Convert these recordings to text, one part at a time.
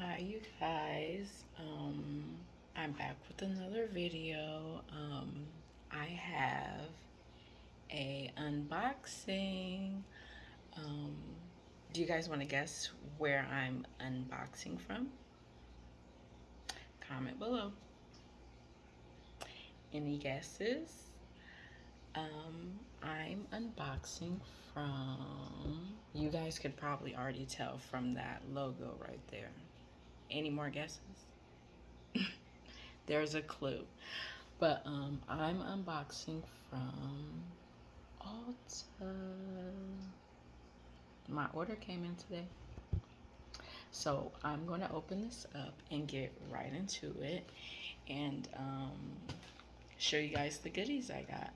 Hi you guys, I'm back with another video. I have a unboxing. Do you guys want to guess where I'm unboxing from? Comment below. Any guesses? I'm unboxing from, you guys could probably already tell from that logo right there. Any more guesses? There's a clue. But I'm unboxing from Ulta. My order came in today. So I'm going to open this up and get right into it and show you guys the goodies I got.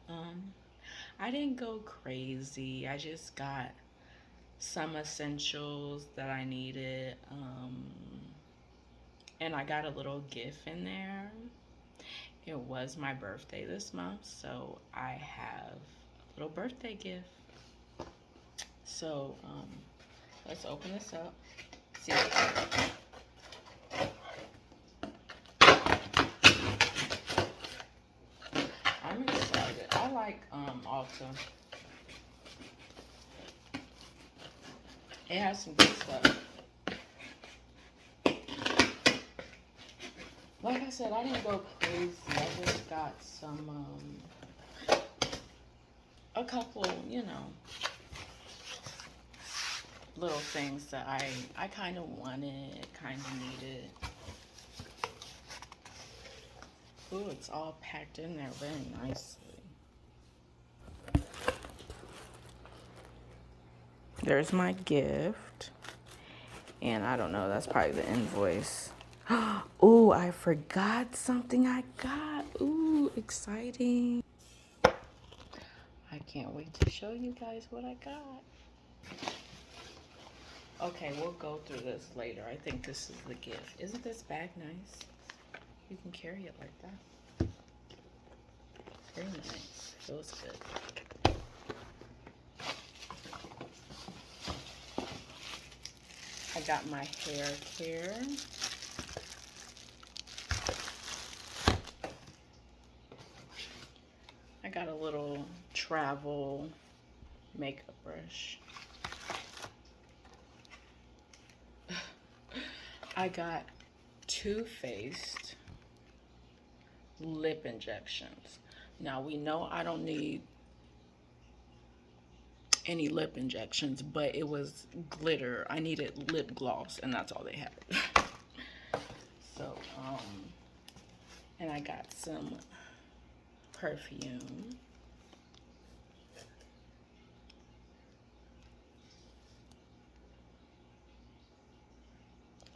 I didn't go crazy. I just got some essentials that I needed. And I got a little gift in there. It was my birthday this month, so I have a little birthday gift. So let's open this up. See what I'm excited. I like Ulta. It has some good stuff. Like I said, I didn't go crazy. I just got some, a couple, you know, little things that I kind of wanted, kind of needed. Ooh, it's all packed in there very nicely. There's my gift. And I don't know, that's probably the invoice. Ooh, I forgot something I got. Ooh, exciting. I can't wait to show you guys what I got. Okay, we'll go through this later. I think this is the gift. Isn't this bag nice? You can carry it like that. Very nice. Feels good. I got my hair care. I got a little travel makeup brush. I got Too Faced lip injections. Now we know I don't need any lip injections, but it was glitter. I needed lip gloss, and that's all they had. So, and I got some perfume.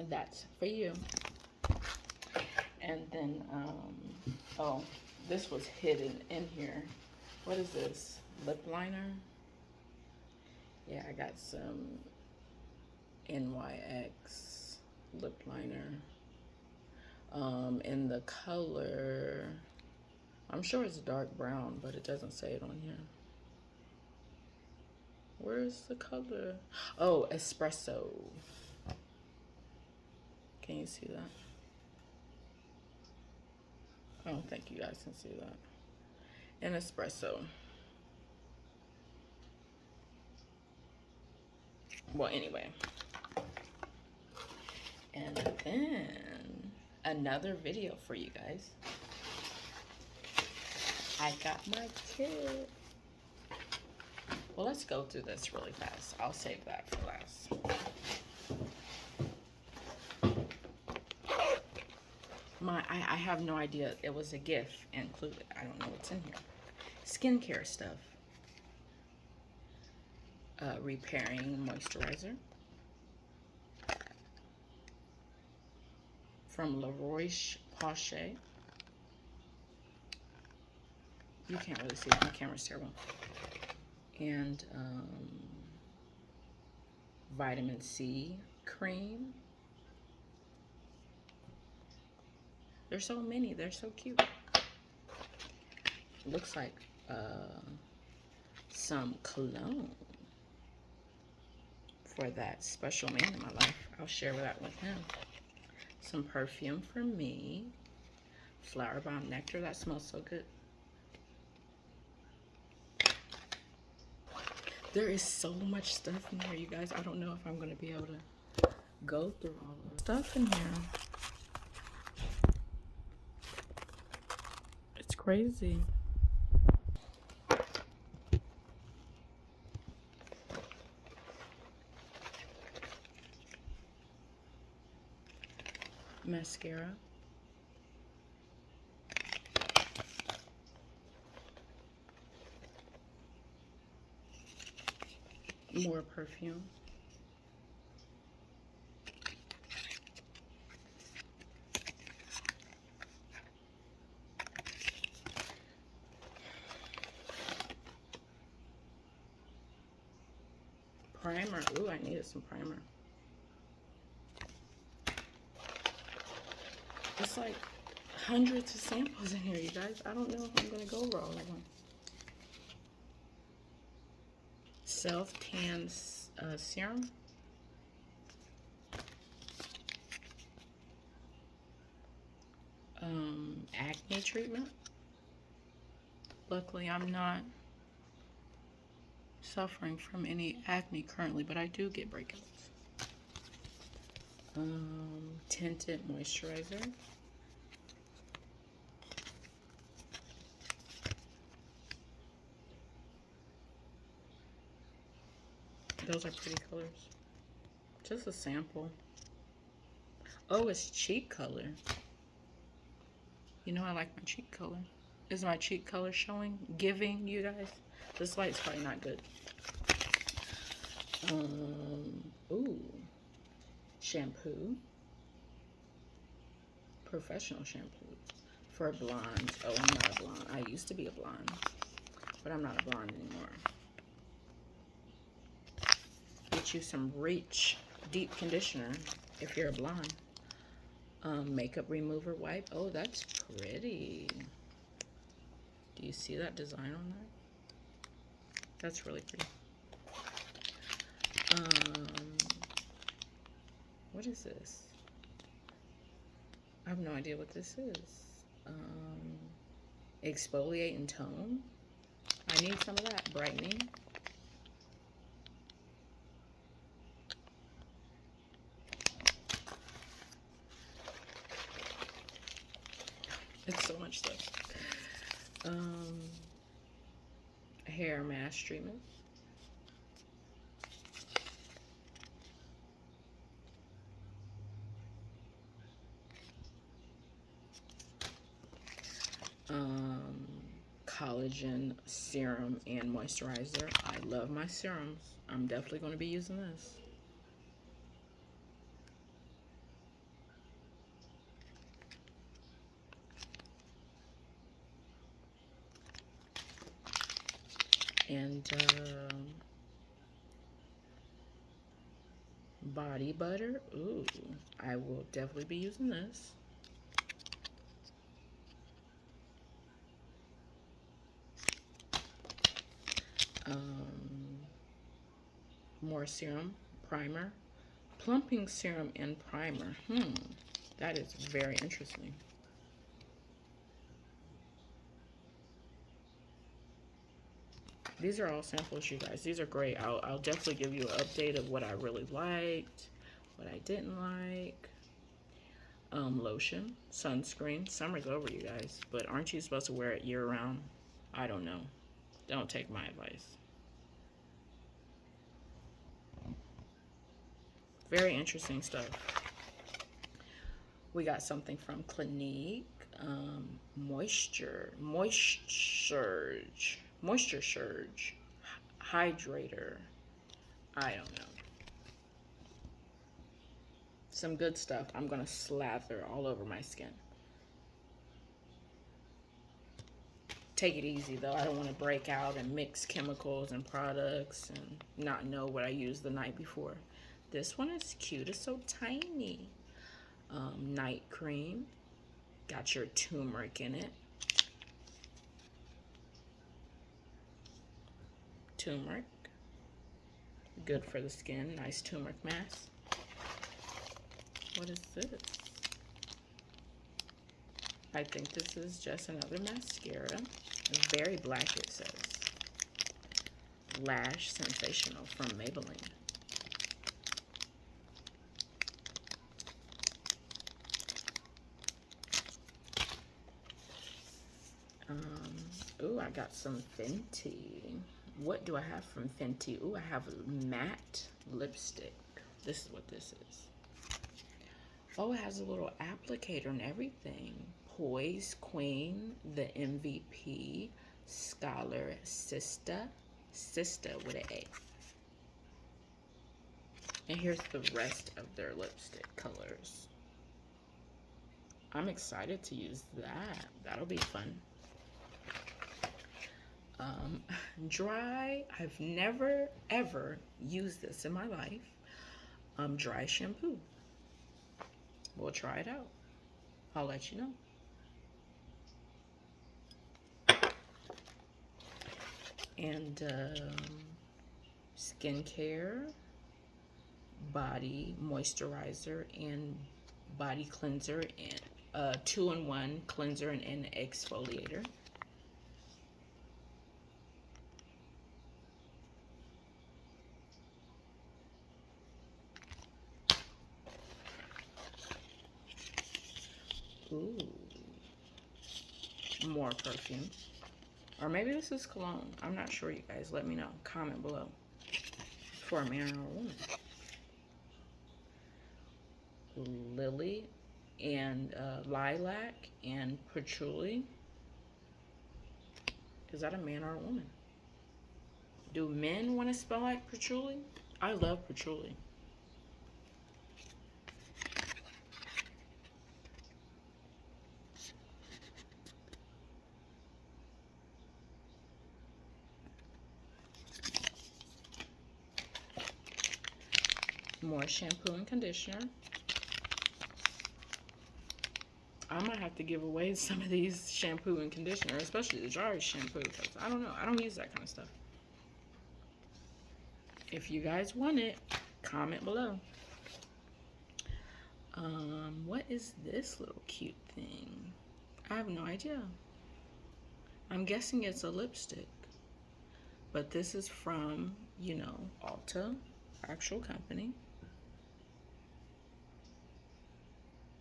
That's for you. And then, oh, this was hidden in here. What is this? Lip liner? Yeah, I got some NYX lip liner. In the color, I'm sure it's dark brown, but it doesn't say it on here. Where's the color? Oh, espresso. Can you see that? I don't think you guys can see that. An espresso. Well, anyway. And then another video for you guys. I got my kit. Well, let's go through this really fast. I'll save that for last. I have no idea. It was a gift included. I don't know what's in here. Skincare stuff. Repairing moisturizer. From Roche-Posay. You can't really see it. My camera's terrible. And vitamin C cream. There's so many. They're so cute. Looks like some cologne for that special man in my life. I'll share that with him. Some perfume for me. Flower Bomb Nectar. That smells so good. There is so much stuff in here, you guys. I don't know if I'm going to be able to go through all of the stuff in here. It's crazy. Mascara. More perfume. Primer. Ooh, I needed some primer. It's like hundreds of samples in here, you guys. I don't know if I'm going to go over all of them. Self-tan serum. Acne treatment. Luckily, I'm not suffering from any acne currently, but I do get breakouts. Tinted Moisturizer. Those are pretty colors. Just a sample. Oh, it's cheek color. You know I like my cheek color. Is my cheek color showing? Giving, you guys? This light's probably not good. Ooh. Shampoo. Professional shampoo. For blondes. Oh, I'm not a blonde. I used to be a blonde. But I'm not a blonde anymore. Get you some Reach deep conditioner if you're a blonde. Makeup remover wipe. Oh, that's pretty. Do you see that design on that? That's really pretty. What is this? I have no idea what this is. Exfoliate and tone. I need some of that. Brightening. It's so much stuff. Hair mask treatment. Collagen serum and moisturizer. I love my serums. I'm definitely going to be using this. And body butter. Ooh, I will definitely be using this. More serum, primer, plumping serum and primer. That is very interesting. These are all samples, you guys. These are great. I'll definitely give you an update of what I really liked, what I didn't like. Lotion, sunscreen. Summer's over, you guys. But aren't you supposed to wear it year-round? I don't know. Don't take my advice. Very interesting stuff. We got something from Clinique. Moisture Surge. Hydrator. I don't know. Some good stuff. I'm going to slather all over my skin. Take it easy, though. I don't want to break out and mix chemicals and products and not know what I used the night before. This one is cute. It's so tiny. Night cream. Got your turmeric in it. Turmeric. Good for the skin. Nice turmeric mask. What is this? I think this is just another mascara. Very black, it says. Lash Sensational from Maybelline. Ooh, I got some Fenty. What do I have from Fenty? Ooh, I have matte lipstick. This is what this is. Oh, it has a little applicator and everything. Poise Queen, the MVP, Scholar Sista with an A. And here's the rest of their lipstick colors. I'm excited to use that. That'll be fun. Dry, I've never ever used this in my life. Dry shampoo. We'll try it out. I'll let you know. And skincare, body moisturizer and body cleanser, and 2-in-1 cleanser and exfoliator. Ooh, more perfume. Or maybe this is cologne. I'm not sure, you guys. Let me know. Comment below. For a man or a woman. Lily and lilac and patchouli. Is that a man or a woman? Do men want to smell like patchouli? I love patchouli. More shampoo and conditioner. I might have to give away some of these shampoo and conditioner, especially the dry shampoo, because I don't know. I don't use that kind of stuff. If you guys want it, comment below. What is this little cute thing? I have no idea. I'm guessing it's a lipstick. But this is from, you know, Ulta, actual company.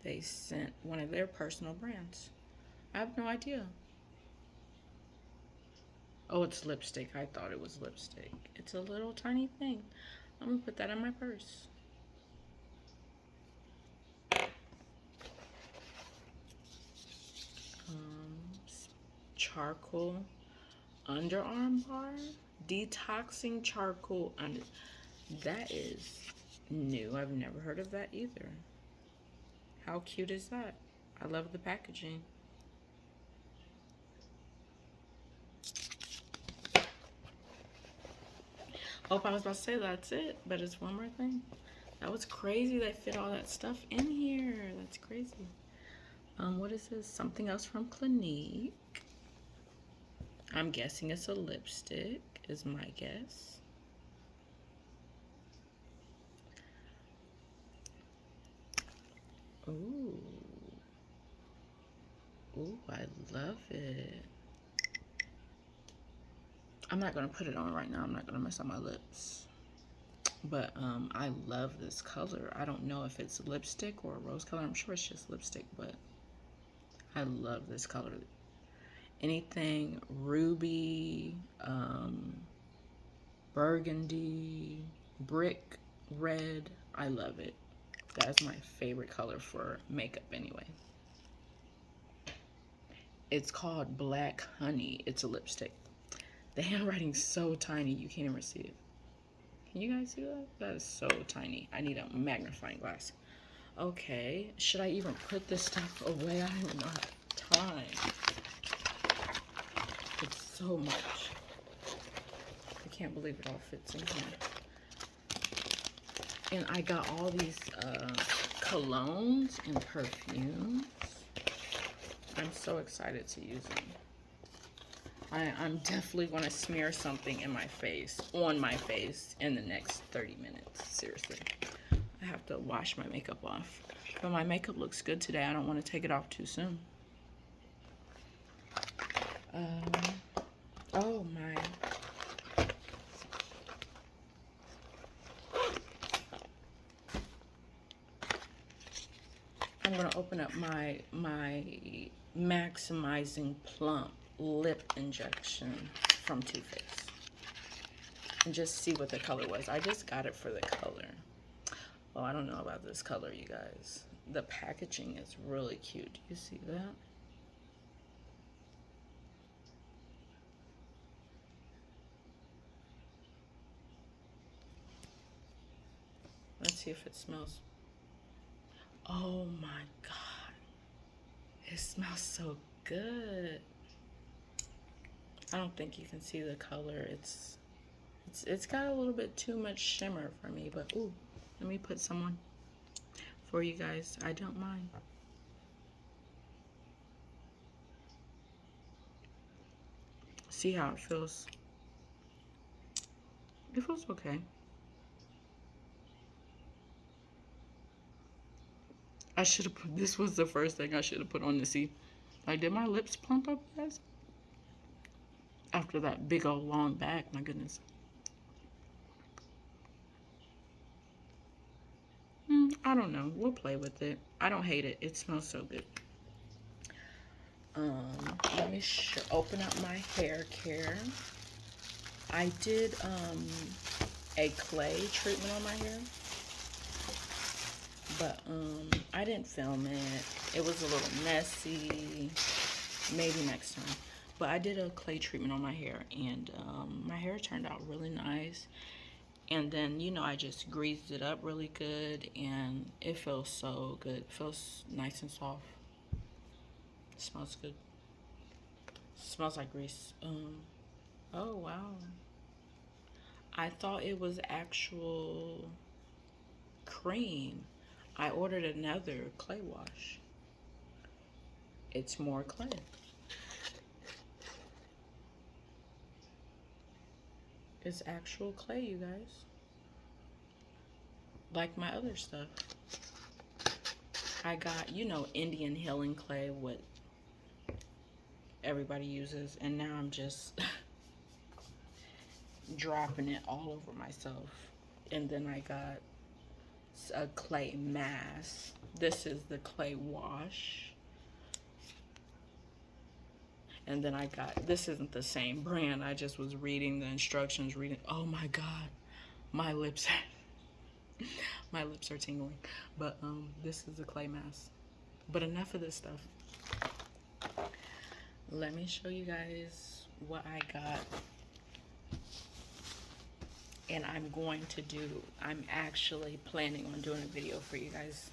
They sent one of their personal brands. I have no idea. Oh, it's lipstick. I thought it was lipstick. It's a little tiny thing. I'm gonna put that in my purse. Charcoal underarm bar. Detoxing charcoal under. That is new. I've never heard of that either. How cute is that? I love the packaging. Hope I was about to say that's it, but it's one more thing. That was crazy. They fit all that stuff in here. That's crazy. What is this? Something else from Clinique. I'm guessing it's a lipstick, is my guess. Ooh. Ooh, I love it. I'm not gonna put it on right now. I'm not gonna mess up my lips. But I love this color. I don't know if it's lipstick or rose color. I'm sure it's just lipstick, but I love this color. Anything ruby, burgundy, brick red, I love it. That's my favorite color for makeup anyway. It's called Black Honey. It's a lipstick. The handwriting's so tiny you can't even see it. Can you guys see that? That is so tiny. I need a magnifying glass. Okay, should I even put this stuff away? I don't even know how time. It's so much. I can't believe it all fits in here. And I got all these colognes and perfumes. I'm so excited to use them. I'm definitely going to smear something in my face, on my face, in the next 30 minutes. Seriously. I have to wash my makeup off. But my makeup looks good today. I don't want to take it off too soon. Oh my. I'm gonna open up my maximizing plump lip injection from Too Faced and just see what the color was. I just got it for the color. Oh, I don't know about this color, you guys. The packaging is really cute. Do you see that? Let's see if it smells. Oh my God. It smells so good. I don't think you can see the color. It's got a little bit too much shimmer for me, but ooh, let me put some on for you guys. I don't mind. See how it feels. It feels okay. I should have put, this was the first thing I should have put on to see. Like, did my lips plump up, guys? After that big old long bag, my goodness. I don't know. We'll play with it. I don't hate it. It smells so good. Let me open up my hair care. I did a clay treatment on my hair, but I didn't film it. It was a little messy. Maybe next time. But I did a clay treatment on my hair, and my hair turned out really nice. And then, you know, I just greased it up really good, and it feels so good. It feels nice and soft. It smells good. It smells like grease. Oh wow. I thought it was actual cream. I ordered another clay wash. It's more clay. It's actual clay, you guys. Like my other stuff. I got, you know, Indian healing clay, what everybody uses, and now I'm just dropping it all over myself. And then I got a clay mask. This is the clay wash. And then I got, this isn't the same brand. I just was reading the instructions, oh my God, my lips, my lips are tingling. But this is the clay mask. But enough of this stuff. Let me show you guys what I got. And I'm going to do, I'm actually planning on doing a video for you guys.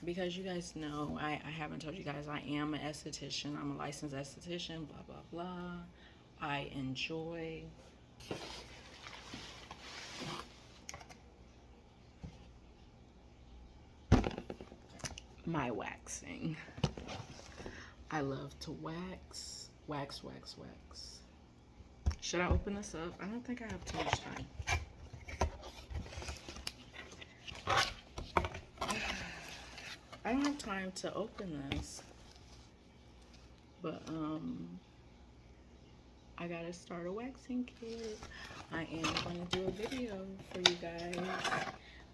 Because you guys know, I haven't told you guys, I am an esthetician. I'm a licensed esthetician, blah, blah, blah. I enjoy my waxing. I love to wax, wax, wax, wax. Should I open this up? I don't think I have too much time. I don't have time to open this, but I gotta start a waxing kit. I am going to do a video for you guys.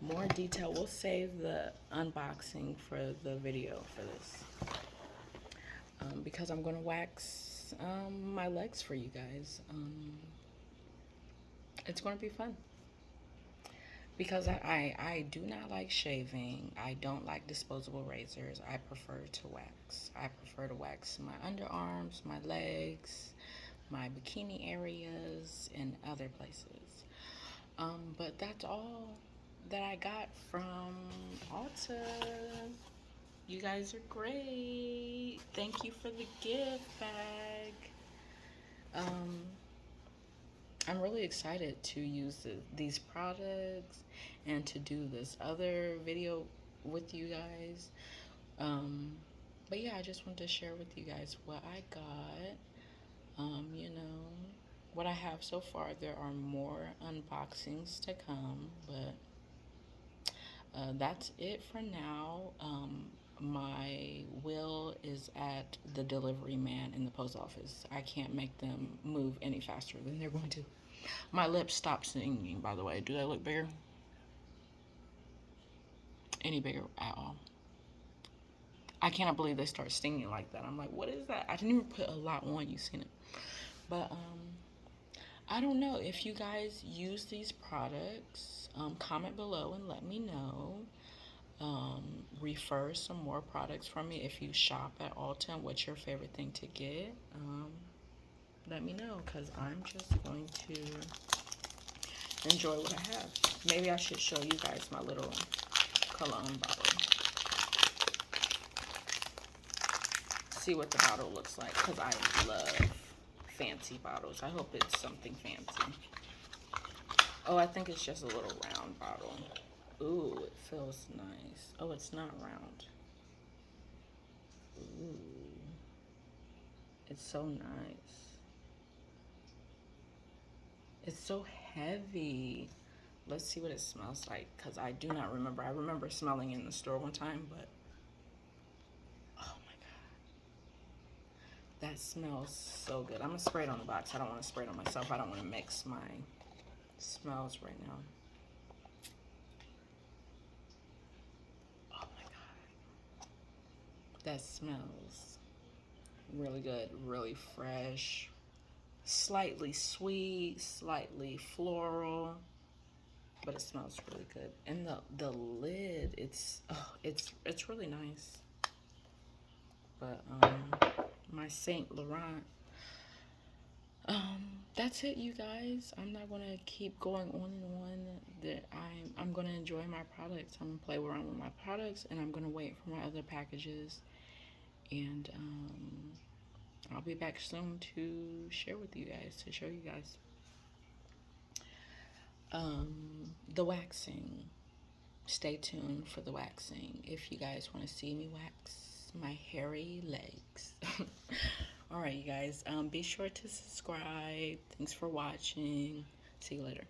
More detail. We'll save the unboxing for the video for this. Because I'm going to wax my legs for you guys. It's going to be fun. Because I do not like shaving. I don't like disposable razors. I prefer to wax. I prefer to wax my underarms, my legs, my bikini areas, and other places. But that's all that I got from Ulta. You guys are great. Thank you for the gift bag. I'm really excited to use these products and to do this other video with you guys. But yeah, I just wanted to share with you guys what I got. You know, what I have so far. There are more unboxings to come, but that's it for now. my will is at the delivery man in the post office. I can't make them move any faster than they're going to. My lips stopped singing, by the way. Do they look bigger? Any bigger at all? I cannot believe they start stinging like that. I'm like, what is that? I didn't even put a lot on. You seen it. But I don't know if you guys use these products. Comment below and let me know. Refer some more products from me. If you shop at Ulta, what's your favorite thing to get? Let me know, because I'm just going to enjoy what I have. Maybe I should show you guys my little cologne bottle. See what the bottle looks like, because I love fancy bottles. I hope it's something fancy. Oh, I think it's just a little round bottle. Ooh, it feels nice. Oh, it's not round. Ooh, it's so nice. It's so heavy. Let's see what it smells like, because I do not remember. I remember smelling in the store one time, but oh my god, that smells so good. I'm gonna spray it on the box. I don't want to spray it on myself. I don't want to mix my smells right now. Oh my god, that smells really good, really fresh, slightly sweet, slightly floral, but it smells really good. And the lid, it's really nice. But my Saint Laurent. That's it, you guys. I'm not gonna keep going on and on. That I'm gonna enjoy my products. I'm gonna play around with my products, and I'm gonna wait for my other packages. And I'll be back soon to share with you guys, to show you guys the waxing. Stay tuned for the waxing if you guys want to see me wax my hairy legs. All right, you guys, be sure to subscribe. Thanks for watching. See you later.